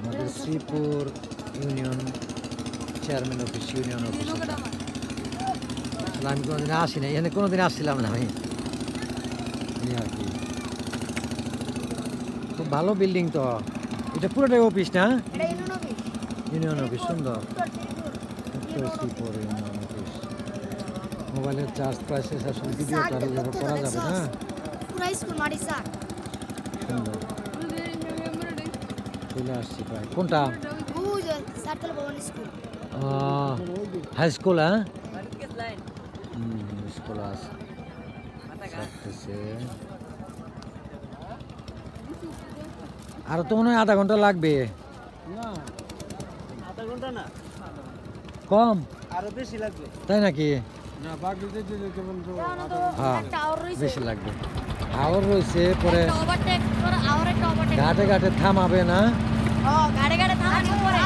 আমাদের Sreepur union chairman office, union office. আমি কোনোদিন আসি না, এখানে কোনোদিন আসছিলাম না আমি আর কি। খুব ভালো বিল্ডিং তো, এটা পুরোটাই অফিস না? ইউনিয়ন অফিস, সুন্দর। উত্তর শ্রীপুর ইউনিয়ন অফিস। মোবাইলের চার্জ প্রায় শেষ, আসলে ভিডিও চার্জ করা যাবে না। সুন্দর, চলে আসছি প্রায়। কোনটা? হাই স্কুল, হ্যাঁ স্কুল আছে। আর তো মনে হয় আধা ঘন্টা লাগবে। না, আধা ঘন্টা না, কম, আরো বেশি লাগবে। তাই নাকি? না, বাকি হ্যাঁ বেশি লাগবে। আওয়ার রয়েছে, পরে ঘাটে ঘাটে থামাবে না? ঘাটে ঘাটে থামার পরে